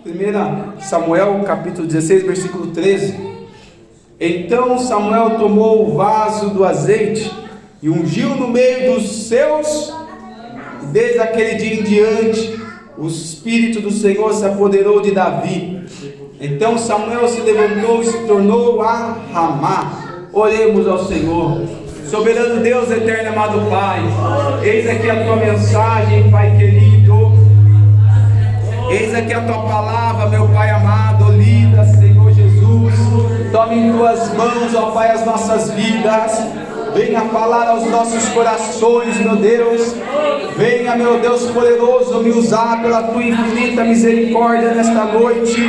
1 Samuel capítulo 16, versículo 13. Então Samuel tomou o vaso do azeite e ungiu no meio dos seus, e desde aquele dia em diante o Espírito do Senhor se apoderou de Davi. Então Samuel se levantou e se tornou a Ramá. Oremos ao Senhor. Soberano Deus, eterno amado Pai, eis aqui a tua mensagem, Pai querido. Eis aqui a tua palavra, meu Pai amado, lida, Senhor Jesus. Tome em tuas mãos, ó Pai, as nossas vidas. Venha falar aos nossos corações, meu Deus. Venha, meu Deus poderoso, me usar pela tua infinita misericórdia nesta noite.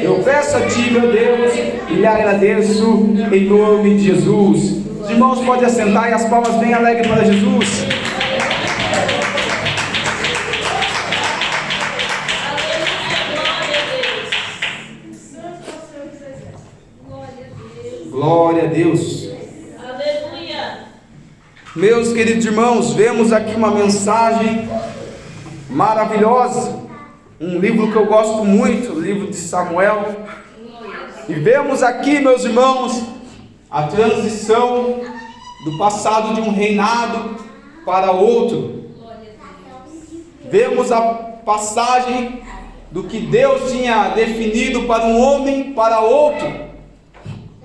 Eu peço a ti, meu Deus, e lhe agradeço em nome de Jesus. Os irmãos podem assentar e as palmas bem alegres para Jesus. Glória a Deus. Aleluia. Meus queridos irmãos, vemos aqui uma mensagem maravilhosa, um livro que eu gosto muito, o livro de Samuel. E vemos aqui, meus irmãos, a transição do passado de um reinado para outro. Vemos a passagem do que Deus tinha definido para um homem para outro.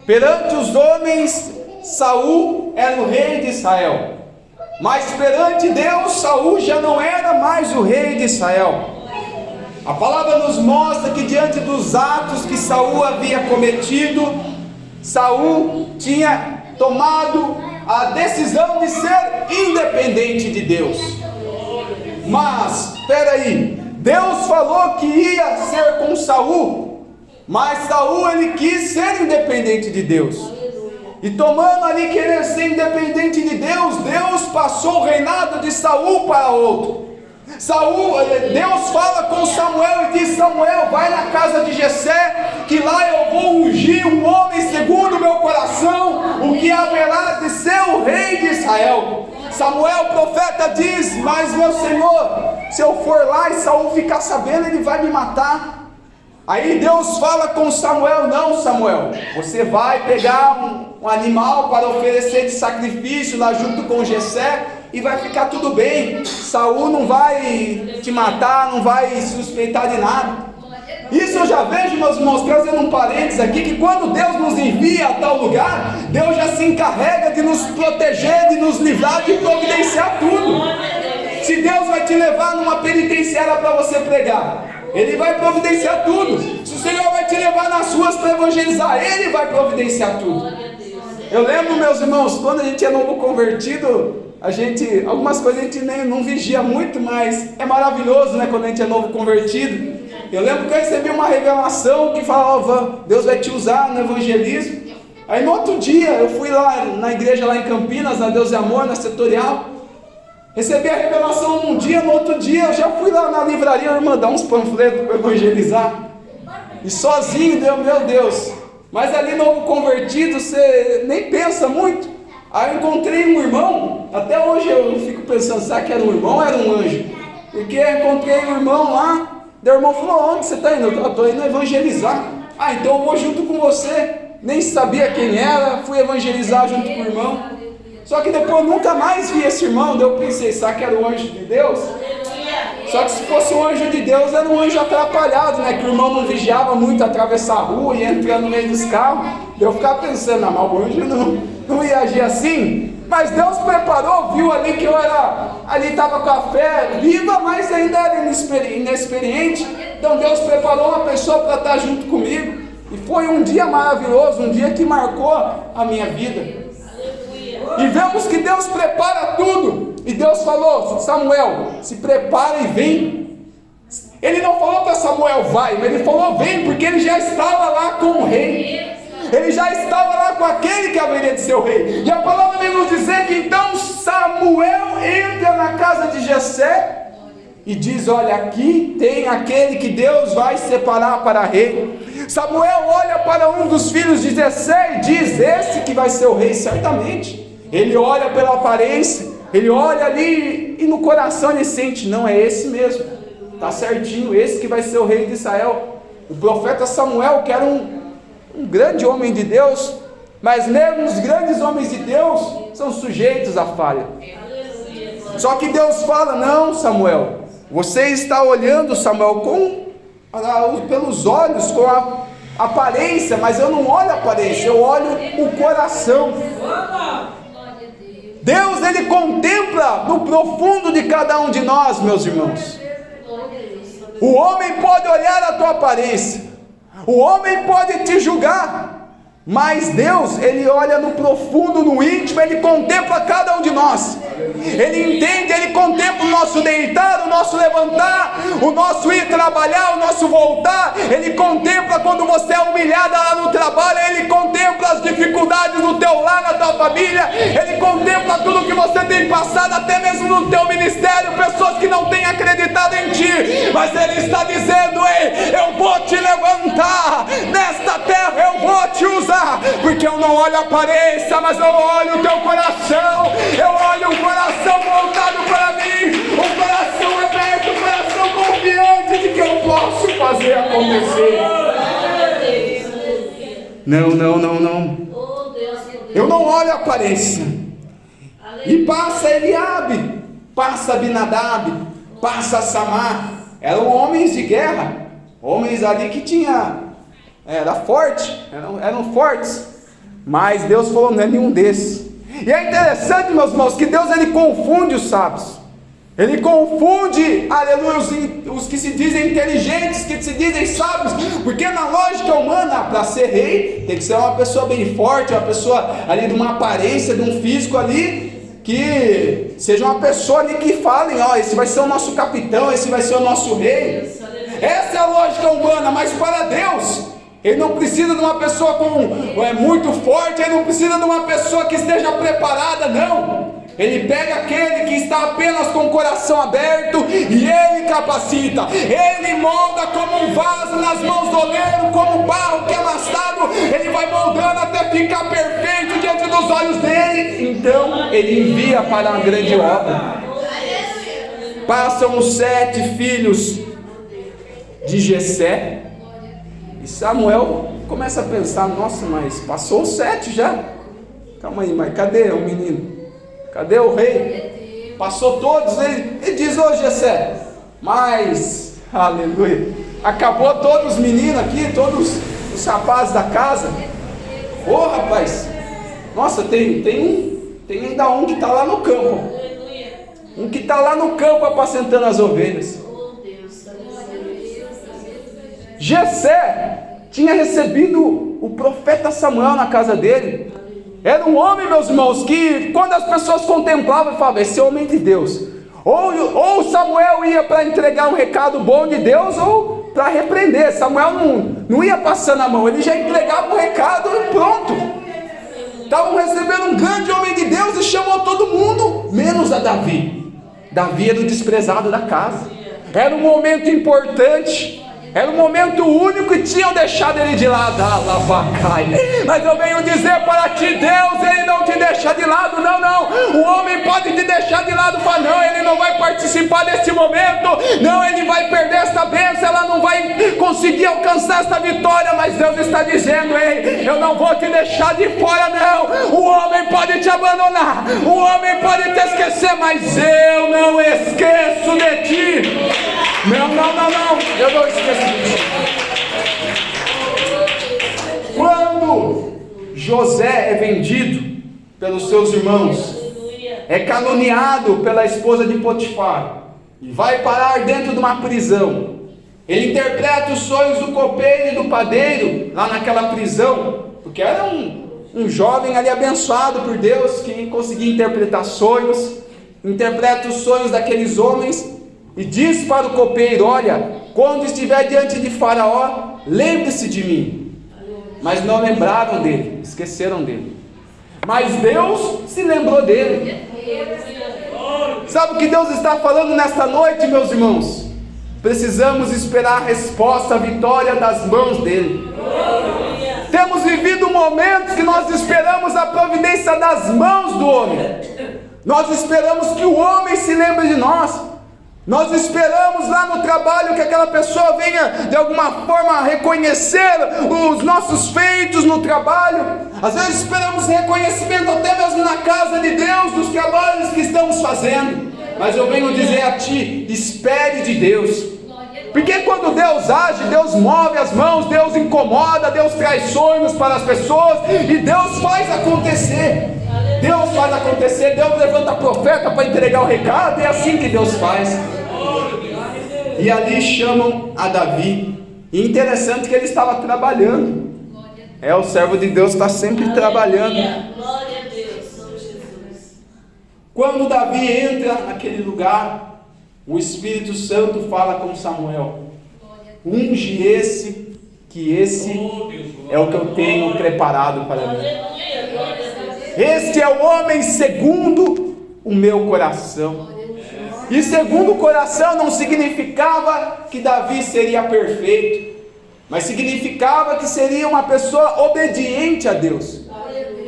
Perante os homens, Saul era o rei de Israel, mas perante Deus, Saul já não era mais o rei de Israel. A palavra nos mostra que diante dos atos que Saul havia cometido, Saul tinha tomado a decisão de ser independente de Deus. Mas, espera aí, Deus falou que ia ser com Saul, mas Saul ele quis ser independente de Deus. E tomando ali querer ser independente de Deus, Deus passou o reinado de Saul para outro. Deus fala com Samuel e diz: Samuel, vai na casa de Jessé, que lá eu vou ungir um homem segundo o meu coração, o que haverá de ser o rei de Israel. Samuel, o profeta, diz: mas meu senhor, se eu for lá e Saul ficar sabendo, ele vai me matar. Aí Deus fala com Samuel: não, Samuel, você vai pegar um animal para oferecer de sacrifício lá junto com Jessé e vai ficar tudo bem. Saul não vai te matar, não vai suspeitar de nada. Isso eu já vejo, meus irmãos, trazendo um parênteses aqui, que quando Deus nos envia a tal lugar, Deus já se encarrega de nos proteger, de nos livrar, de providenciar tudo. Se Deus vai te levar numa penitenciária para você pregar, Ele vai providenciar tudo. Se o Senhor vai te levar nas ruas para evangelizar, Ele vai providenciar tudo. Eu lembro, meus irmãos, quando a gente é novo convertido, algumas coisas a gente nem não vigia muito, mas é maravilhoso, né, quando a gente é novo convertido. Eu lembro que eu recebi uma revelação que falava: Deus vai te usar no evangelismo. Aí no outro dia, eu fui lá na igreja lá em Campinas, na Deus e Amor, na Setorial. Recebi a revelação um dia, no outro dia eu já fui lá na livraria mandar uns panfletos para evangelizar. E sozinho, meu Deus. Mas ali novo convertido, você nem pensa muito. Aí eu encontrei um irmão, até hoje eu fico pensando, será que era um irmão ou era um anjo? Porque eu encontrei um irmão lá, daí o irmão falou: onde você está indo? Eu estou indo evangelizar. Ah, então eu vou junto com você. Nem sabia quem era, fui evangelizar junto com o irmão. Só que depois eu nunca mais vi esse irmão. Daí eu pensei, será que era o anjo de Deus? Só que se fosse um anjo de Deus, era um anjo atrapalhado, né? Que o irmão não vigiava muito atravessar a rua e entrar no meio dos carros. Daí eu ficava pensando, mas o anjo não ia agir assim. Mas Deus preparou, viu ali que eu estava com a fé viva, mas ainda era inexperiente. Então Deus preparou uma pessoa para estar junto comigo. E foi um dia maravilhoso, um dia que marcou a minha vida. E vemos que Deus prepara tudo. E Deus falou: Samuel, se prepara e vem. Ele não falou para Samuel: vai, mas ele falou: vem, porque ele já estava lá com o rei. Ele já estava lá com aquele que haveria de ser o rei. E a palavra vem nos dizer que então Samuel entra na casa de Jessé e diz: olha, aqui tem aquele que Deus vai separar para rei. Samuel olha para um dos filhos de Jessé e diz: esse que vai ser o rei, certamente. Ele olha pela aparência, ele olha ali e no coração ele sente: não, é esse mesmo, está certinho, esse que vai ser o rei de Israel. O profeta Samuel, que era um grande homem de Deus, mas mesmo os grandes homens de Deus são sujeitos à falha. Só que Deus fala: não, Samuel, você está olhando, Samuel, pelos olhos, com a aparência, mas eu não olho a aparência, eu olho o coração. Deus, Ele contempla no profundo de cada um de nós, meus irmãos. O homem pode olhar a tua aparência, o homem pode te julgar, mas Deus, Ele olha no profundo, no íntimo, Ele contempla cada um de nós. Ele entende, Ele contempla o nosso deitar, o nosso levantar, o nosso ir trabalhar, o nosso voltar. Ele contempla quando você é humilhada lá no trabalho, Ele contempla as dificuldades no teu lar, na tua família, Ele contempla tudo que você tem passado, até mesmo no teu ministério, pessoas que não têm acreditado em ti, mas Ele está dizendo: ei, eu vou te levantar, nesta terra eu vou te usar, porque eu não olho a aparência, mas eu olho o teu coração, eu olho o coração voltado para mim, o coração aberto, o coração confiante de que eu posso fazer acontecer. Não. Eu não olho a aparência. E passa Eliabe, passa Abinadab, passa Samar. Eram homens de guerra, homens ali que era forte, eram fortes, mas Deus falou: não é nenhum desses. E é interessante, meus irmãos, que Deus, Ele confunde os sábios, Ele confunde, aleluia, os que se dizem inteligentes, que se dizem sábios, porque na lógica humana, para ser rei, tem que ser uma pessoa bem forte, uma pessoa ali de uma aparência, de um físico ali, que seja uma pessoa ali que falem: ó, esse vai ser o nosso capitão, esse vai ser o nosso rei. Essa é a lógica humana, mas para Deus, Ele não precisa de uma pessoa muito forte, Ele não precisa de uma pessoa que esteja preparada, não. Ele pega aquele que está apenas com o coração aberto e Ele capacita. Ele molda como um vaso nas mãos do oleiro, como barro que é amassado. Ele vai moldando até ficar perfeito diante dos olhos dele. Então Ele envia para uma grande obra. Passam os 7 filhos de Jessé. E Samuel começa a pensar: nossa, mas passou os 7 já. Calma aí, mas cadê o menino? Cadê o rei? Passou todos. Ele diz: ô Jessé, mas, aleluia, acabou todos os meninos aqui, todos os rapazes da casa. Ô rapaz, nossa, tem ainda um que está lá no campo. Um que está lá no campo apacentando as ovelhas. Jessé tinha recebido o profeta Samuel na casa dele. Era um homem, meus irmãos, que quando as pessoas contemplavam, falavam: esse homem de Deus. Ou Samuel ia para entregar um recado bom de Deus, ou para repreender. Samuel não ia passando a mão, ele já entregava o recado e pronto. Estavam recebendo um grande homem de Deus e chamou todo mundo, menos a Davi. Davi era o desprezado da casa. Era um momento importante, era um momento único e tinham deixado ele de lado. Mas eu venho dizer para ti: Deus, Ele não te deixa de lado. Não, o homem pode te deixar de lado, fala: não, ele não vai participar desse momento, não, ele vai perder esta bênção, ela não vai conseguir alcançar esta vitória. Mas Deus está dizendo: ei, eu não vou te deixar de fora, não. O homem pode te abandonar, o homem pode te esquecer, mas eu não esqueço de ti. Não, eu não esqueço de ti. Quando José é vendido pelos seus irmãos, é caluniado pela esposa de Potifar e vai parar dentro de uma prisão. Ele interpreta os sonhos do copeiro e do padeiro lá naquela prisão, porque era um jovem ali abençoado por Deus, que conseguia interpretar sonhos, interpreta os sonhos daqueles homens e diz para o copeiro: olha, quando estiver diante de Faraó, lembre-se de mim. Mas não lembraram dele, esqueceram dele. Mas Deus se lembrou dele. Sabe o que Deus está falando nesta noite, meus irmãos? Precisamos esperar a resposta, a vitória das mãos dele. Temos vivido momentos que nós esperamos a providência das mãos do homem. Nós esperamos que o homem se lembre de nós. Nós esperamos lá no trabalho que aquela pessoa venha de alguma forma reconhecer os nossos feitos no trabalho. Às vezes esperamos reconhecimento até mesmo na casa de Deus, dos trabalhos que estamos fazendo. Mas eu venho dizer a ti, espere de Deus. Porque quando Deus age, Deus move as mãos, Deus incomoda, Deus traz sonhos para as pessoas e Deus faz acontecer. Deus faz acontecer, Deus levanta profeta para entregar o recado, é assim que Deus faz. E ali chamam a Davi. E interessante que ele estava trabalhando. O servo de Deus está sempre trabalhando. Glória a Deus, Senhor Jesus. Quando Davi entra naquele lugar, o Espírito Santo fala com Samuel: unge esse, que esse é o que eu tenho preparado para mim. Este é o homem segundo o meu coração. E segundo o coração não significava que Davi seria perfeito, mas significava que seria uma pessoa obediente a Deus,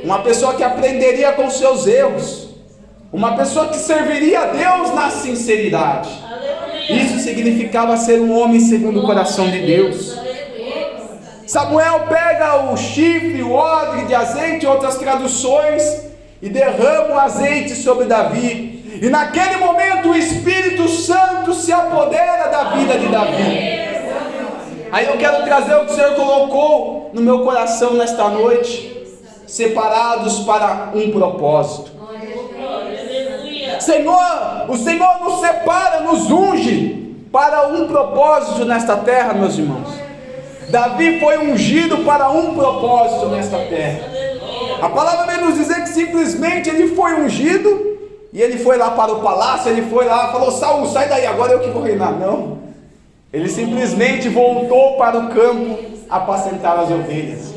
uma pessoa que aprenderia com seus erros, uma pessoa que serviria a Deus na sinceridade. Isso significava ser um homem segundo o coração de Deus. Samuel pega o chifre, o odre de azeite, outras traduções, e derrama o azeite sobre Davi. E naquele momento o Espírito Santo se apodera da vida de Davi. Aí eu quero trazer o que o Senhor colocou no meu coração nesta noite: separados para um propósito. Senhor, o Senhor nos separa, nos unge para um propósito nesta terra, meus irmãos. Davi foi ungido para um propósito nesta terra. A palavra vem nos dizer que simplesmente ele foi ungido e ele foi lá para o palácio, ele foi lá, falou: Saul, sai daí, agora eu que vou reinar. Não, ele simplesmente voltou para o campo apacentar as ovelhas.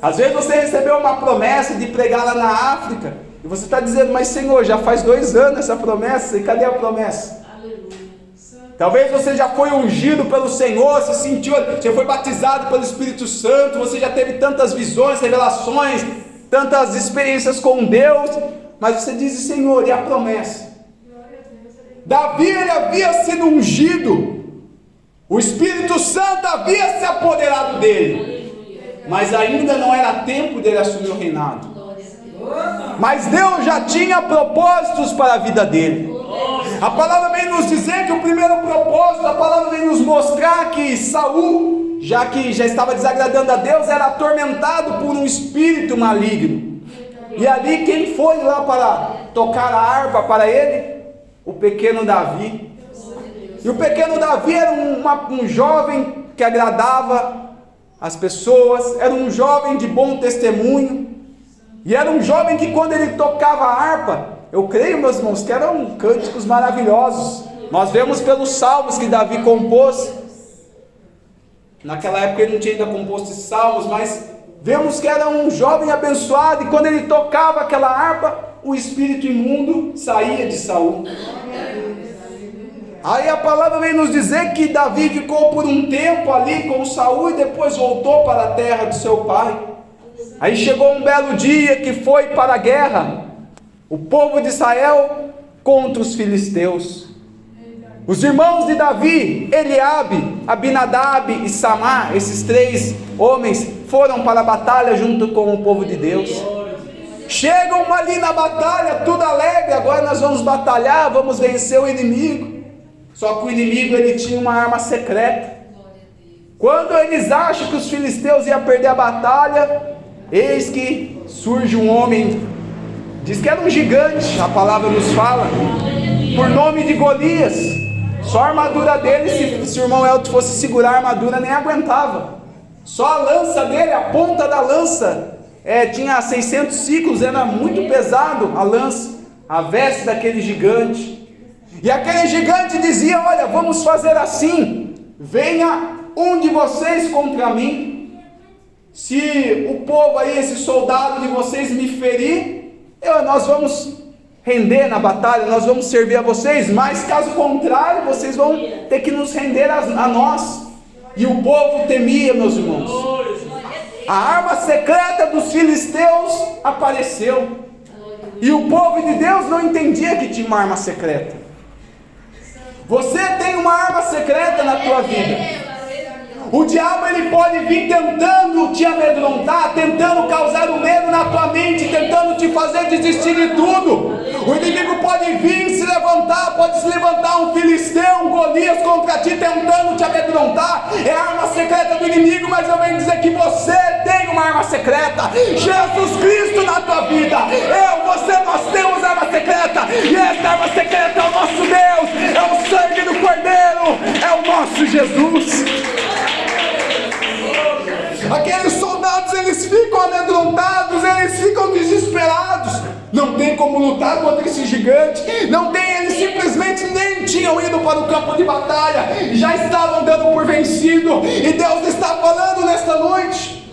Às vezes você recebeu uma promessa de pregar lá na África, e você está dizendo: mas Senhor, já faz 2 anos essa promessa, e cadê a promessa? Talvez você já foi ungido pelo Senhor, se sentiu, você foi batizado pelo Espírito Santo, você já teve tantas visões, revelações, tantas experiências com Deus, mas você diz: Senhor, e a promessa? Davi, ele havia sido ungido, o Espírito Santo havia se apoderado dele, mas ainda não era tempo dele assumir o reinado. Mas Deus já tinha propósitos para a vida dele. A palavra vem nos dizer que o primeiro propósito, a palavra vem nos mostrar que Saul, já que já estava desagradando a Deus, era atormentado por um espírito maligno. E ali quem foi lá para tocar a harpa para ele? O pequeno Davi. E o pequeno Davi era um jovem que agradava as pessoas, era um jovem de bom testemunho, e era um jovem que quando ele tocava a harpa, eu creio, meus irmãos, que eram cânticos maravilhosos. Nós vemos pelos salmos que Davi compôs. Naquela época ele não tinha ainda composto esses salmos, mas vemos que era um jovem abençoado, e quando ele tocava aquela harpa, o espírito imundo saía de Saul. Aí a palavra vem nos dizer que Davi ficou por um tempo ali com Saul e depois voltou para a terra do seu pai. Aí chegou um belo dia que foi para a guerra, o povo de Israel contra os filisteus. Os irmãos de Davi, Eliabe, Abinadab e Samar, esses 3 homens foram para a batalha junto com o povo de Deus. Chegam ali na batalha, tudo alegre, agora nós vamos batalhar, vamos vencer o inimigo. Só que o inimigo, ele tinha uma arma secreta. Quando eles acham que os filisteus iam perder a batalha, eis que surge um homem, diz que era um gigante, a palavra nos fala, por nome de Golias. Só a armadura dele, se o irmão Elton fosse segurar a armadura, nem aguentava. Só a lança dele, a ponta da lança, tinha 600 ciclos, era muito pesado a lança, a veste daquele gigante. E aquele gigante dizia: olha, vamos fazer assim, venha um de vocês contra mim, se o povo aí, esse soldado de vocês me ferir, nós vamos render na batalha, nós vamos servir a vocês, mas caso contrário, vocês vão ter que nos render a nós. E o povo temia, meus irmãos. A arma secreta dos filisteus apareceu, e o povo de Deus não entendia que tinha uma arma secreta. Você tem uma arma secreta na tua vida. O diabo ele pode vir tentando te amedrontar, tentando causar o medo na tua mente, tentando te fazer desistir de tudo. O inimigo pode vir se levantar, pode se levantar um filisteu, um Golias contra ti, tentando te amedrontar. É a arma secreta do inimigo, mas eu venho dizer que você tem uma arma secreta. Jesus Cristo na tua vida. Nós temos arma secreta. E essa arma secreta é o nosso Deus, é o sangue do Cordeiro, é o nosso Jesus. Aqueles soldados, eles ficam amedrontados, eles ficam desesperados. Não tem como lutar contra esse gigante. Não tem, eles simplesmente nem tinham ido para o campo de batalha e já estavam dando por vencido. E Deus está falando nesta noite: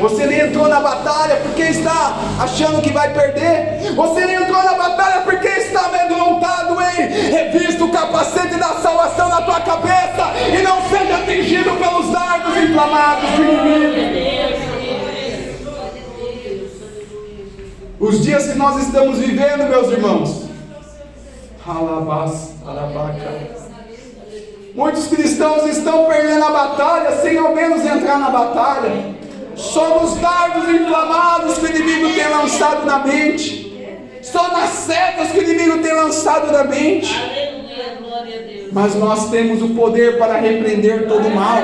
você nem entrou na batalha porque está achando que vai perder. Você nem entrou na batalha porque está amedrontado em revista o capacete da salvação na tua cabeça e não seja atingido pelos dardos inflamados do inimigo. Os dias que nós estamos vivendo, meus irmãos, muitos cristãos estão perdendo a batalha sem ao menos entrar na batalha. Só nos dardos inflamados que o inimigo tem lançado na mente, só nas setas que o inimigo tem lançado na mente. Mas nós temos o poder para repreender todo o mal.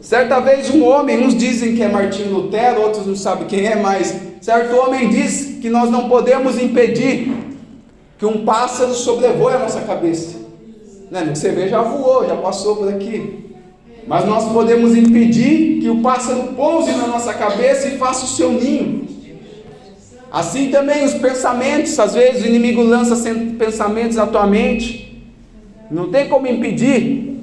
Certa vez um homem, uns dizem que é Martinho Lutero, outros não sabem quem é, mas certo homem diz que nós não podemos impedir que um pássaro sobrevoe a nossa cabeça. Você vê, já voou, já passou por aqui. Mas nós podemos impedir que o pássaro pouse na nossa cabeça e faça o seu ninho. Assim também os pensamentos, às vezes o inimigo lança pensamentos na tua mente. Não tem como impedir,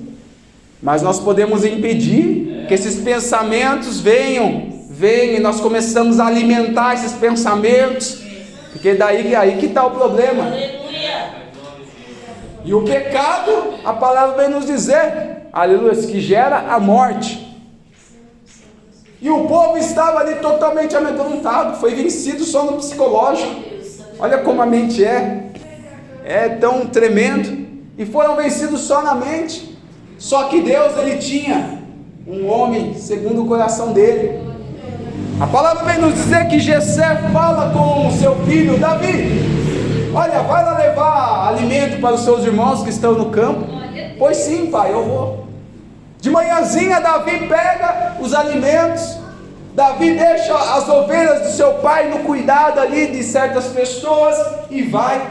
mas nós podemos impedir que esses pensamentos venham e nós começamos a alimentar esses pensamentos, porque aí que está o problema. E o pecado, a palavra vem nos dizer, aleluia, que gera a morte. E o povo estava ali totalmente amedrontado, foi vencido só no psicológico. Olha como a mente é tão tremendo. E foram vencidos só na mente. Só que Deus, ele tinha um homem segundo o coração dele. A palavra vem nos dizer que Jessé fala com o seu filho Davi: olha, vai lá levar alimento para os seus irmãos que estão no campo. Pois sim, pai, eu vou. De manhãzinha Davi pega os alimentos, Davi deixa as ovelhas do seu pai no cuidado ali de certas pessoas e vai.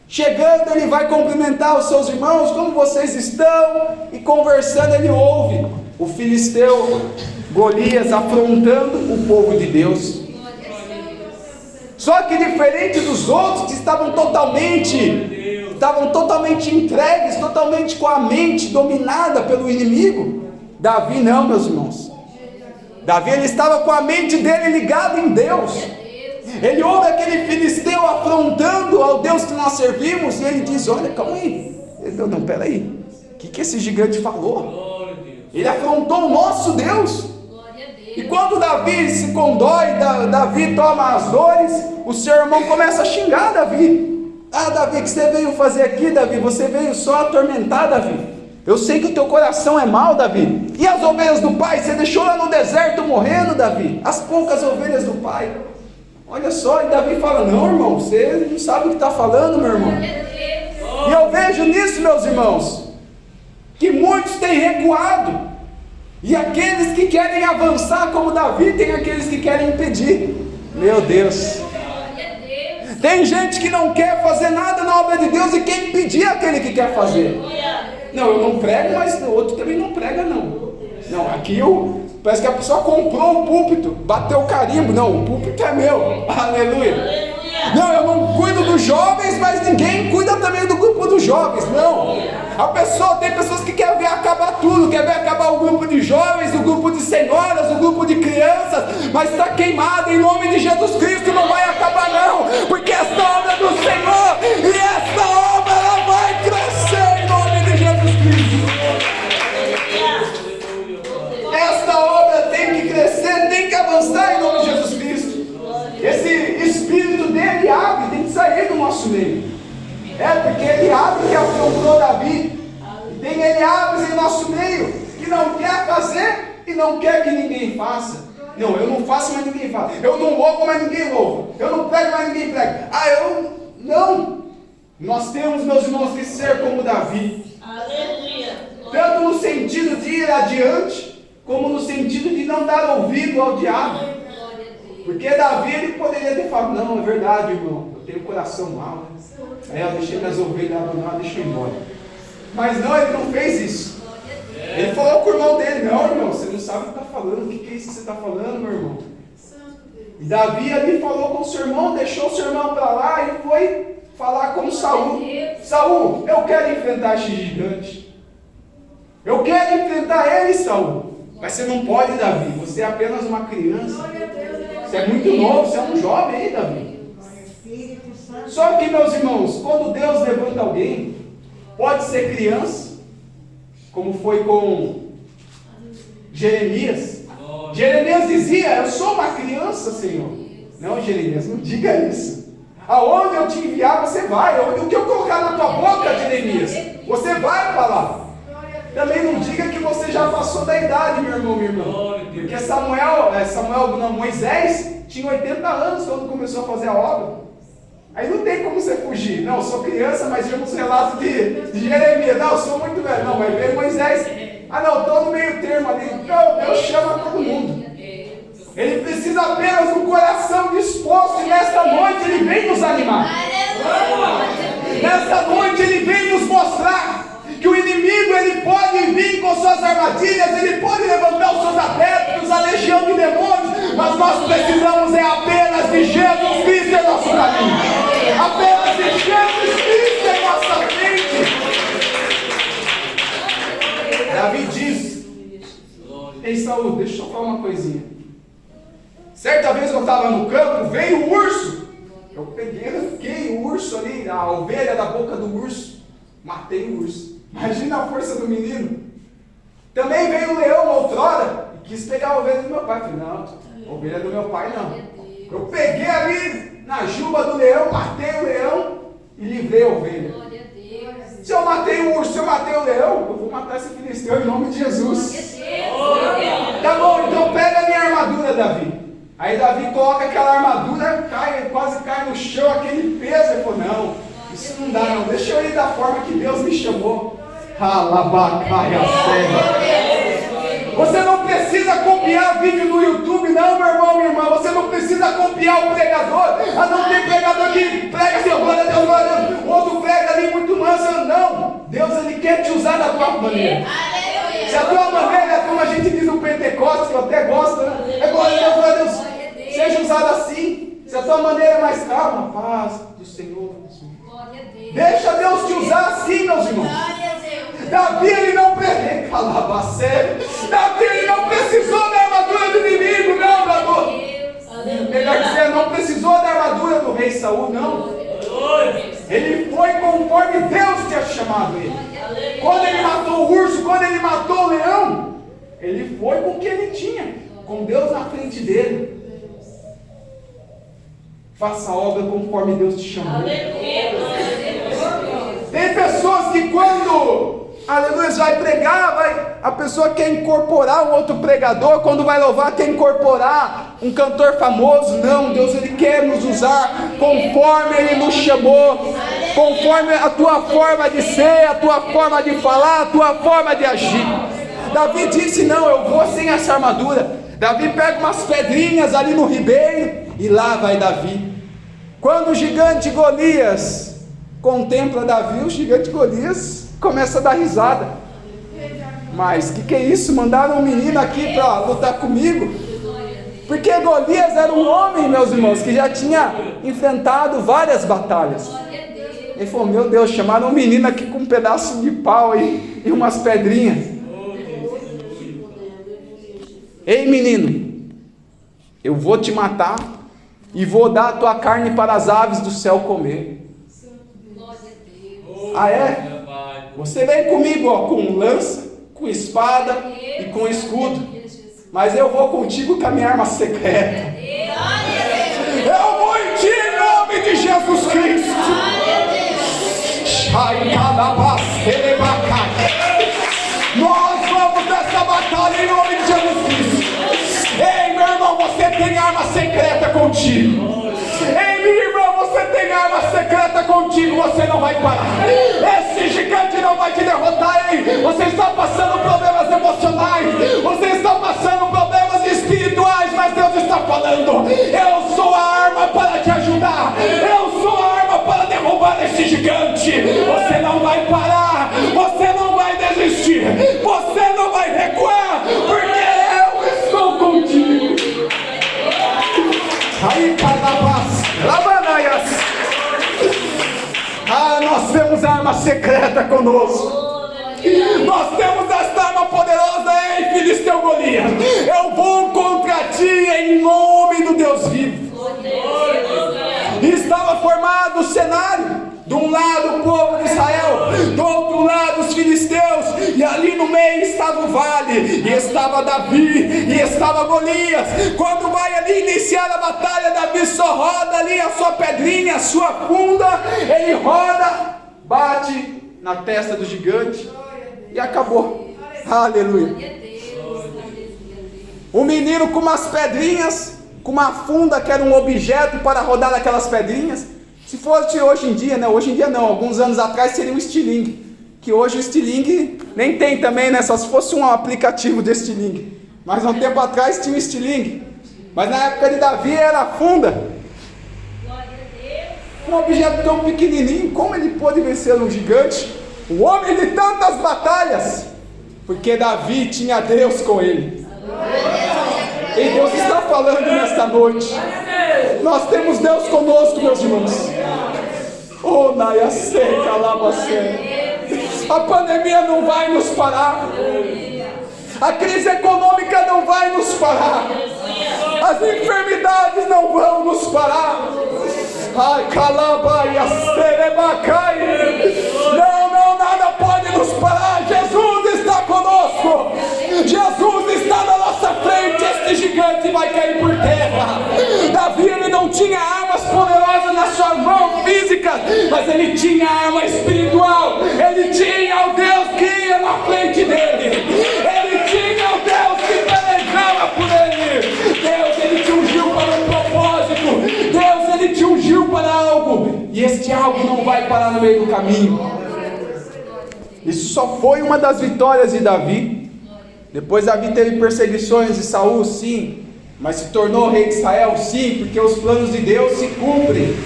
Chegando, ele vai cumprimentar os seus irmãos: como vocês estão? E conversando, ele ouve o filisteu Golias afrontando o povo de Deus. Só que diferente dos outros que estavam totalmente entregues, totalmente com a mente dominada pelo inimigo, Davi não, meus irmãos. Davi, ele estava com a mente dele ligada em Deus. Ele ouve aquele filisteu afrontando ao Deus que nós servimos, e ele diz: olha, calma aí. Não, peraí, o que esse gigante falou? Ele afrontou o nosso Deus. E quando Davi se condói, Davi toma as dores, o seu irmão começa a xingar Davi. Ah, Davi, o que você veio fazer aqui, Davi? Você veio só atormentar, Davi. Eu sei que o teu coração é mau, Davi. E as ovelhas do pai? Você deixou lá no deserto morrendo, Davi? As poucas ovelhas do pai. Olha só, e Davi fala: não, irmão, você não sabe o que está falando, meu irmão. E eu vejo nisso, meus irmãos, que muitos têm recuado. E aqueles que querem avançar como Davi, tem aqueles que querem impedir. Meu Deus. Tem gente que não quer fazer nada na obra de Deus e quer impedir aquele que quer fazer. Não, eu não prego, mas o outro também não prega, não. Não, aqui parece que a pessoa comprou o púlpito, bateu o carimbo. Não, o púlpito é meu. Aleluia. Não, eu não cuido dos jovens, mas ninguém cuida também do grupo dos jovens. Não. Tem pessoas que querem ver acabar tudo, querem ver acabar o grupo de jovens, o grupo de senhoras, o grupo de crianças, mas está queimado em nome de Jesus Cristo, não vai acabar não, porque esta obra é do Senhor, e esta obra ela vai crescer em nome de Jesus Cristo. Esta obra tem que crescer, tem que avançar em nome de Jesus Cristo. Esse espírito dele abre, tem que sair do nosso meio. não quer que ninguém faça. Não, eu não faço, mas ninguém faz. Eu não louvo, mas ninguém louva. Eu não prego, mas ninguém prega. Não. Nós temos, meus irmãos, que ser como Davi. Aleluia. Tanto no sentido de ir adiante, como no sentido de não dar ouvido ao diabo. Porque Davi, ele poderia ter falado, não, é verdade, irmão, eu tenho coração mau, né? Aí eu deixei minhas ovelhas abandonadas, deixa eu ir embora. Mas não, ele não fez isso. Ele falou com o irmão dele, não, irmão, você não sabe o que está falando, o que é isso que você está falando, meu irmão? E Davi ali falou com o seu irmão, deixou o seu irmão para lá e foi falar com Saul. Saul, eu quero enfrentar esse gigante. Eu quero enfrentar ele, Saul. Mas você não pode, Davi, você é apenas uma criança. Você é muito novo, você é um jovem aí, Davi. Só que, meus irmãos, quando Deus levanta alguém, pode ser criança, como foi com Jeremias. Jeremias dizia, eu sou uma criança, Senhor. Não, Jeremias, não diga isso. Aonde eu te enviar, você vai. O que eu colocar na tua boca, Jeremias, você vai falar. Também não diga que você já passou da idade, meu irmão, minha irmã. Porque Moisés tinha 80 anos quando começou a fazer a obra. Aí não tem como você fugir. Não, eu sou criança, mas vemos relatos de Jeremias. Não, eu sou muito velho. Não, mas veio Moisés. Ah, não, estou no meio termo ali. Não, Deus chama todo mundo. Ele precisa apenas do coração disposto. E nesta noite Ele vem nos animar. Nesta noite Ele vem nos mostrar que o inimigo, ele pode vir com suas armadilhas, ele pode levantar os seus adeptos, a legião de demônios, mas nós precisamos apenas de Jesus Cristo em nosso caminho. Apenas de Jesus Cristo em nossa frente. Davi diz: ei, Saul, deixa eu falar uma coisinha. Certa vez eu estava no campo, veio o urso. Eu peguei, arranquei o urso ali, a ovelha da boca do urso. Matei o urso. Imagina a força do menino. Também veio o leão outrora e quis pegar a ovelha do meu pai. Falei, não, a ovelha do meu pai não. Eu peguei ali na juba do leão, matei o leão e livrei a ovelha. Se eu matei o urso, se eu matei o leão, eu vou matar esse filisteu em nome de Jesus. Tá bom, então pega a minha armadura, Davi. Aí Davi coloca aquela armadura, quase cai no chão, aquele peso. Ele falou, não, isso não dá não, deixa eu ir da forma que Deus me chamou. Você não precisa copiar vídeo no YouTube, não, meu irmão, minha irmã. Você não precisa copiar o pregador. Não tem pregador que prega assim, glória a Deus, glória a Deus. O outro prega ali muito manso. Não, Deus, Ele quer te usar da tua maneira. Se a tua maneira é como a gente diz no Pentecostes, que eu até gosto, né? É glória a Deus, glória a Deus. Seja usado assim. Se a tua maneira é mais calma, paz do Senhor. Deixa Deus te usar assim, meus irmãos. Davi, ele não precisou da armadura do inimigo, não, Davi. Melhor dizer, não precisou da armadura do rei Saul, não. Ele foi conforme Deus tinha chamado ele. Quando ele matou o urso, quando ele matou o leão, ele foi com o que ele tinha, com Deus na frente dele. Faça a obra conforme Deus te chamou. Tem pessoas que quando, aleluia, vai pregar, a pessoa quer incorporar um outro pregador, quando vai louvar quer incorporar um cantor famoso. Não, Deus, Ele quer nos usar conforme Ele nos chamou, conforme a tua forma de ser, a tua forma de falar, a tua forma de agir. Davi disse, não, eu vou sem essa armadura. Davi pega umas pedrinhas ali no ribeiro e lá vai Davi. Quando o gigante Golias contempla Davi, o gigante Golias começa a dar risada. Mas que é isso? Mandaram um menino aqui para lutar comigo? Porque Golias era um homem, meus irmãos, que já tinha enfrentado várias batalhas. Ele falou, meu Deus, chamaram um menino aqui com um pedaço de pau e umas pedrinhas. Ei, menino, eu vou te matar e vou dar a tua carne para as aves do céu comer. Ah, é? Você vem comigo, ó, com lança, com espada e com escudo. Mas eu vou contigo com a minha arma secreta. Eu vou em ti em nome de Jesus Cristo. Nós vamos dessa batalha em nome de Jesus Cristo. contigo. Ei, minha irmã, você tem arma secreta contigo, você não vai parar. Esse gigante não vai te derrotar, hein? Você está passando problemas emocionais, você está passando problemas espirituais, mas Deus está falando: eu sou a arma para te ajudar, eu sou a arma para derrubar esse gigante. Você não vai parar, você não vai desistir, você não vai recuar, porque eu estou contigo. Aí, Carnavas, Labanaias. Nós temos arma secreta conosco. Nós temos esta arma poderosa, ei, Filisteu Golias. Eu vou contra ti em nome do Deus vivo. E estava formado o cenário. De um lado o povo de Israel, do outro lado os filisteus, e ali no meio estava o vale, e estava Davi, e estava Golias. Quando vai ali iniciar a batalha, Davi só roda ali a sua pedrinha, a sua funda, ele roda, bate na testa do gigante, e acabou. Aleluia. O menino com umas pedrinhas, com uma funda que era um objeto para rodar aquelas pedrinhas. Se fosse hoje em dia, né? Hoje em dia não, alguns anos atrás seria um estilingue, que hoje o estilingue nem tem também, né? Só se fosse um aplicativo de estilingue. Mas há um tempo atrás tinha um estilingue. Mas na época de Davi era a funda. Um objeto tão pequenininho, como ele pôde vencer um gigante? Um homem de tantas batalhas, porque Davi tinha Deus com ele. E Deus está falando nesta noite. Nós temos Deus conosco, meus irmãos. Oh, Naia seca, lava seca. A pandemia não vai nos parar. A crise econômica não vai nos parar. As enfermidades não vão nos parar. Ai, calabaia, serebacai. Não, nada pode nos parar. Jesus está conosco. Jesus está na nossa frente. Este gigante vai cair por terra. Davi, ele não tinha armas poderosas nas suas mãos físicas, mas ele tinha arma espiritual. Ele tinha o Deus que ia na frente dele. Ele tinha o Deus que pelejava por ele. Deus, ele te ungiu para um propósito. Deus, ele te ungiu para algo, e este algo não vai parar no meio do caminho. Isso só foi uma das vitórias de Davi. Depois Davi teve perseguições de Saul, sim, mas se tornou rei de Israel, sim, porque os planos de Deus se cumprem.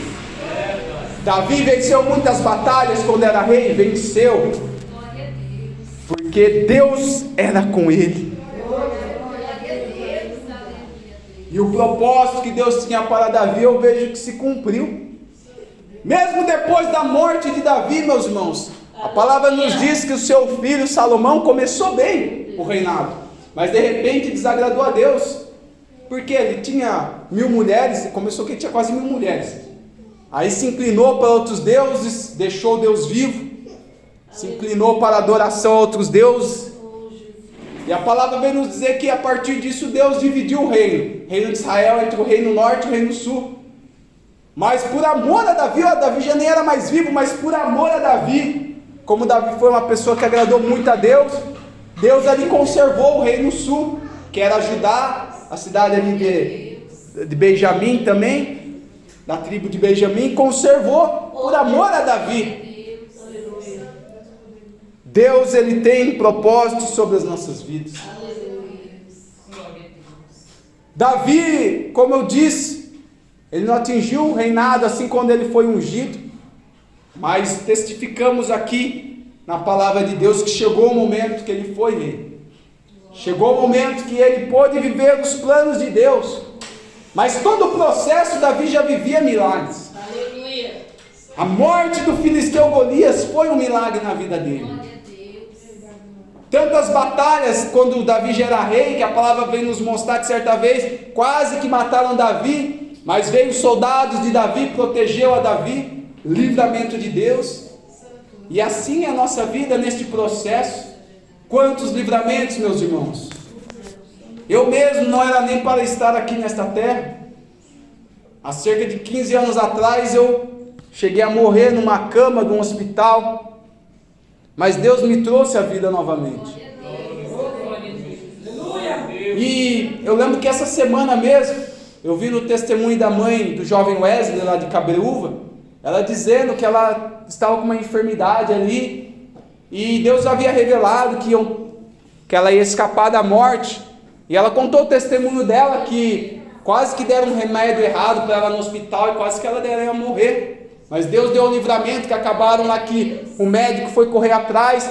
Davi venceu muitas batalhas quando era rei, venceu, porque Deus era com ele. E o propósito que Deus tinha para Davi, eu vejo que se cumpriu. Mesmo depois da morte de Davi, meus irmãos, a palavra nos diz que o seu filho Salomão começou bem o reinado, mas de repente desagradou a Deus, porque ele tinha 1000 mulheres, começou que ele tinha quase 1000 mulheres. Aí se inclinou para outros deuses, deixou o Deus vivo, se inclinou para a adoração a outros deuses. E a palavra vem nos dizer que a partir disso Deus dividiu o reino de Israel entre o reino norte e o reino sul. Mas por amor a Davi, Davi já nem era mais vivo, mas por amor a Davi, como Davi foi uma pessoa que agradou muito a Deus, Deus ali conservou o reino sul, que era Judá, a cidade ali de Benjamim também, da tribo de Benjamim, conservou por amor a Davi. Deus, ele tem propósitos sobre as nossas vidas. Davi, como eu disse, ele não atingiu o reinado assim quando ele foi ungido, mas testificamos aqui na palavra de Deus que chegou o momento que ele foi rei. Chegou o momento que ele pôde viver os planos de Deus. Mas todo o processo, Davi já vivia milagres. A morte do filisteu Golias foi um milagre na vida dele. Tantas batalhas, quando Davi já era rei, que a palavra vem nos mostrar que certa vez quase que mataram Davi, mas veio os soldados de Davi, protegeu a Davi, livramento de Deus. E assim é a nossa vida neste processo. Quantos livramentos, meus irmãos. Eu mesmo não era nem para estar aqui nesta terra. Há cerca de 15 anos atrás eu cheguei a morrer numa cama de um hospital. Mas Deus me trouxe a vida novamente. E eu lembro que essa semana mesmo, eu vi no testemunho da mãe do jovem Wesley, lá de Cabreúva, ela dizendo que ela estava com uma enfermidade ali, e Deus havia revelado que ela ia escapar da morte, e ela contou o testemunho dela, que quase que deram um remédio errado para ela no hospital, e quase que ela ia morrer, mas Deus deu o livramento, que acabaram lá que o médico foi correr atrás,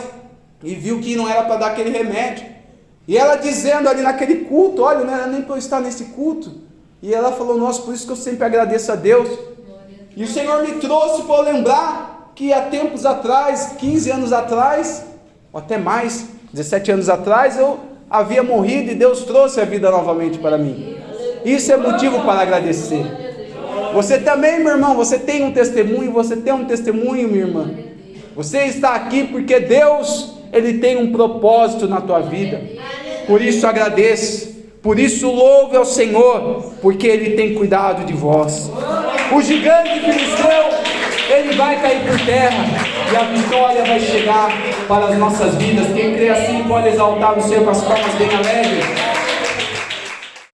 e viu que não era para dar aquele remédio, e ela dizendo ali naquele culto, olha, não era nem para eu estar nesse culto, e ela falou, nossa, por isso que eu sempre agradeço a Deus, e o Senhor me trouxe para eu lembrar que há tempos atrás, 15 anos atrás, ou até mais, 17 anos atrás, eu havia morrido e Deus trouxe a vida novamente para mim. Isso é motivo para agradecer. Você também, meu irmão, você tem um testemunho, minha irmã. Você está aqui porque Deus, Ele tem um propósito na tua vida. Por isso agradeça. Por isso louve ao Senhor, porque Ele tem cuidado de vós. O gigante filisteu, ele vai cair por terra, e a vitória vai chegar para as nossas vidas. Quem crê assim pode exaltar o Senhor com as palmas bem alegres.